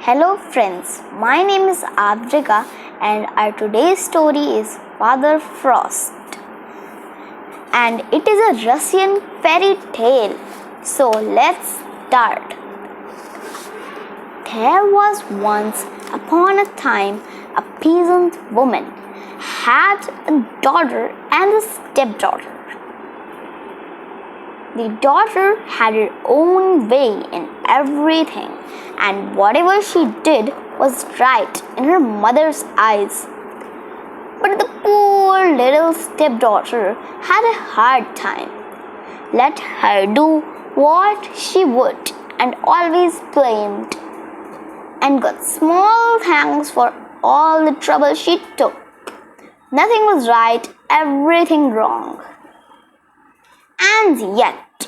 Hello friends, my name is Adrika and our today's story is Father Frost. And it is a Russian fairy tale. So let's start. There was once upon a time a peasant woman had a daughter and a stepdaughter. The daughter had her own way in everything, and whatever she did was right in her mother's eyes. But the poor little stepdaughter had a hard time. Let her do what she would and always blamed, and got small thanks for all the trouble she took. Nothing was right, everything wrong. And yet,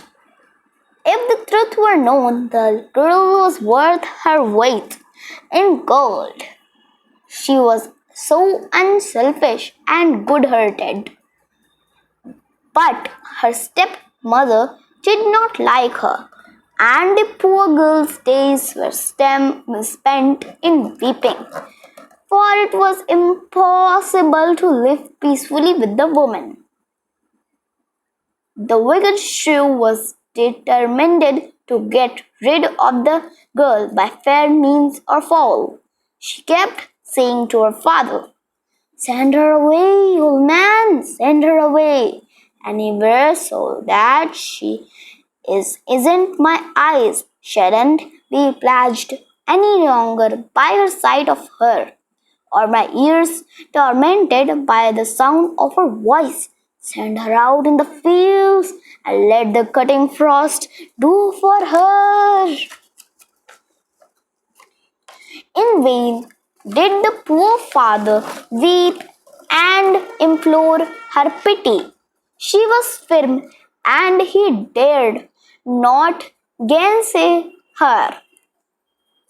if the truth were known, the girl was worth her weight in gold. She was so unselfish and good-hearted. But her stepmother did not like her, and the poor girl's days were spent in weeping, for it was impossible to live peacefully with the woman. The wicked shrew was determined to get rid of the girl by fair means or foul. She kept saying to her father, "Send her away, old man, send her away anywhere so that she isn't my eyes shouldn't be plagued any longer by her sight of her, or my ears tormented by the sound of her voice. Send her out in the fields and let the cutting frost do for her." In vain did the poor father weep and implore her pity. She was firm, and he dared not gainsay her.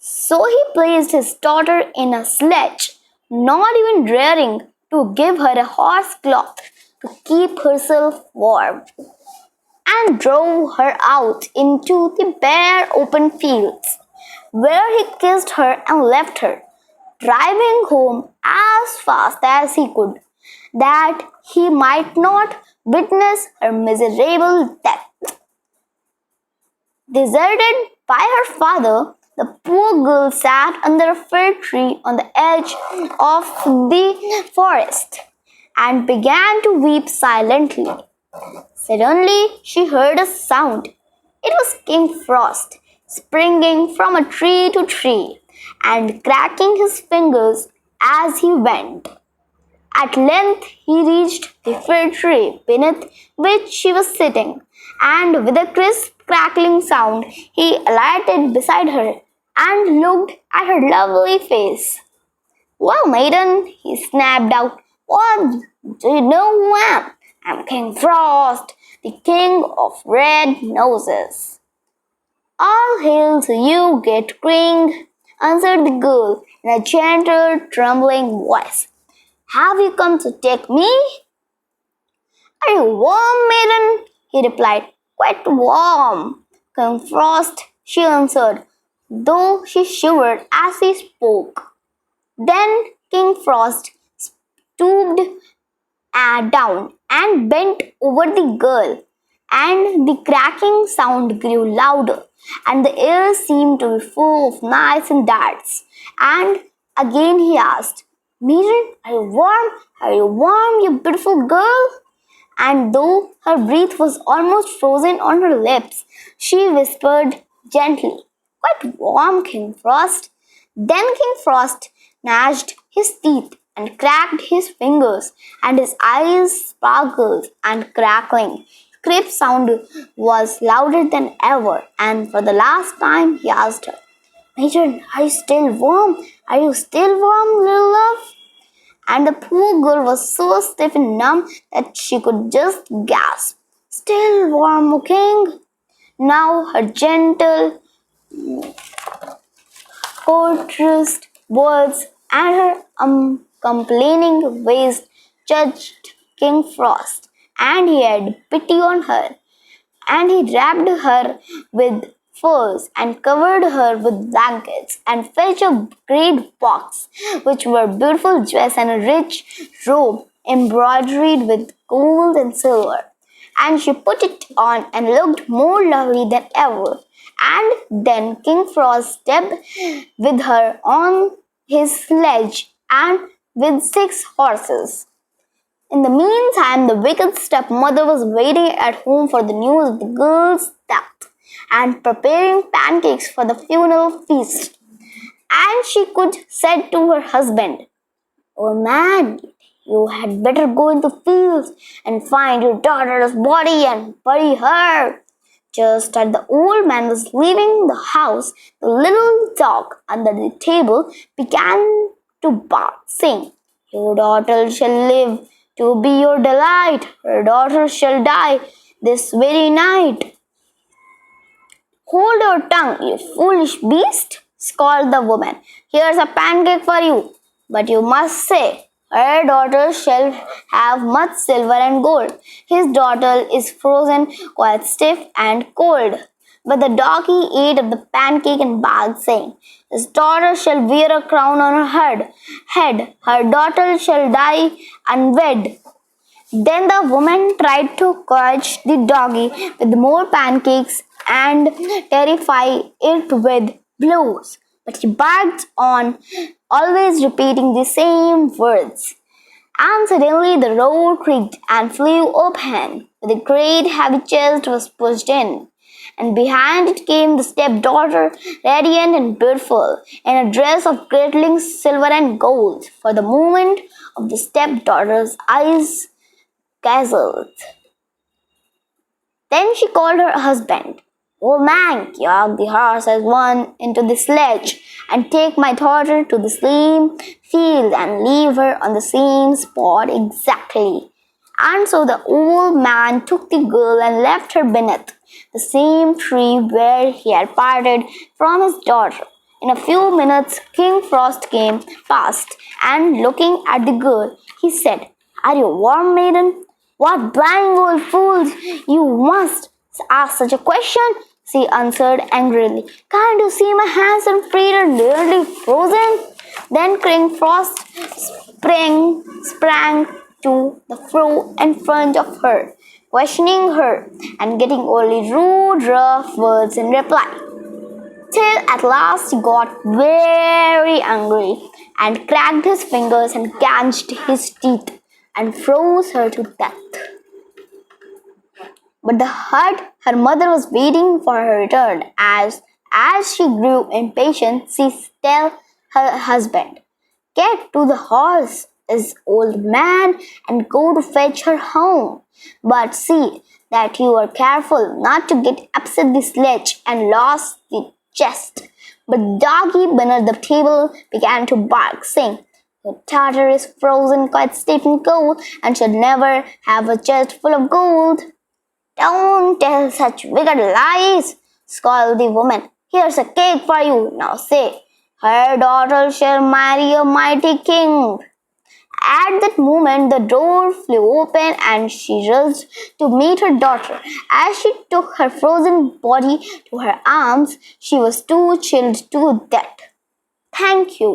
So he placed his daughter in a sledge, not even daring to give her a horse cloth to keep herself warm, and drove her out into the bare open fields, where he kissed her and left her, driving home as fast as he could, that he might not witness her miserable death. Deserted by her father, the poor girl sat under a fir tree on the edge of the forest and began to weep silently. Suddenly, she heard a sound. It was King Frost, springing from a tree to tree and cracking his fingers as he went. At length, he reached the fir tree beneath which she was sitting, and with a crisp crackling sound, he alighted beside her and looked at her lovely face. "Well, maiden," he snapped out, "what do you know who I am? I'm King Frost, the king of red noses." "All hail to you, great king," answered the girl in a gentle, trembling voice. "Have you come to take me?" "Are you warm, maiden?" he replied. "Quite warm, King Frost," she answered, though she shivered as he spoke. Then King Frost stooped down and bent over the girl, and the cracking sound grew louder, and the air seemed to be full of knives and darts. And again he asked, "Maiden, are you warm? Are you warm, you beautiful girl?" And though her breath was almost frozen on her lips, she whispered gently, "Quite warm, King Frost." Then King Frost gnashed his teeth and cracked his fingers, and his eyes sparkled and crackling. Scrape sound was louder than ever, and for the last time he asked her, "Maiden, are you still warm? Are you still warm, little love?" And the poor girl was so stiff and numb that she could just gasp, "Still warm, O king." Now her gentle, courteous words and her uncomplaining ways touched King Frost, and he had pity on her, and he wrapped her with furs and covered her with blankets and fetched a great box which were beautiful dress and a rich robe embroidered with gold and silver. And she put it on and looked more lovely than ever. And then King Frost stepped with her on his sledge and with 6 horses. In the meantime, the wicked stepmother was waiting at home for the news of the girl's death and preparing pancakes for the funeral feast. And she could said to her husband, "Oh man, you had better go into the fields and find your daughter's body and bury her." Just as the old man was leaving the house, the little dog under the table began to bark, saying, "Your daughter shall live to be your delight. Her daughter shall die this very night." "Hold your tongue, you foolish beast," scolded the woman. "Here's a pancake for you, but you must say, her daughter shall have much silver and gold. His daughter is frozen quite stiff and cold." But the doggy ate up the pancake and barked, saying, "His daughter shall wear a crown on her head. Her daughter shall die unwed." Then the woman tried to catch the doggy with more pancakes and terrify it with blows. But he barked on, always repeating the same words. And suddenly the door creaked and flew open. The great heavy chest was pushed in, and behind it came the stepdaughter, radiant and beautiful, in a dress of glittering silver and gold. For the moment of the stepdaughter's eyes dazzled. Then she called her husband. "Oh man, yoke the horses one into the sledge and take my daughter to the same field and leave her on the same spot exactly." And so the old man took the girl and left her beneath the same tree where he had parted from his daughter. In a few minutes, King Frost came past, and looking at the girl, he said, "Are you warm, maiden?" "What blind old fools you must ask such a question," she answered angrily. "Can't you see my hands and feet are nearly frozen?" Then King Frost sprang to the floor in front of her, questioning her and getting only rude, rough words in reply, till at last he got very angry and cracked his fingers and clenched his teeth and froze her to death. But her mother was waiting for her return. As she grew impatient, she told her husband, "Get to the horse, this old man, and go to fetch her home. But see that you are careful not to get upset the sledge and lose the chest." But doggy beneath the table began to bark, saying, "Your daughter is frozen quite stiff and cold, and should never have a chest full of gold." "Don't tell such wicked lies," scolded the woman. "Here's a cake for you. Now say, her daughter shall marry a mighty king." At that moment, the door flew open and she rushed to meet her daughter. As she took her frozen body to her arms, she was too chilled to death. Thank you.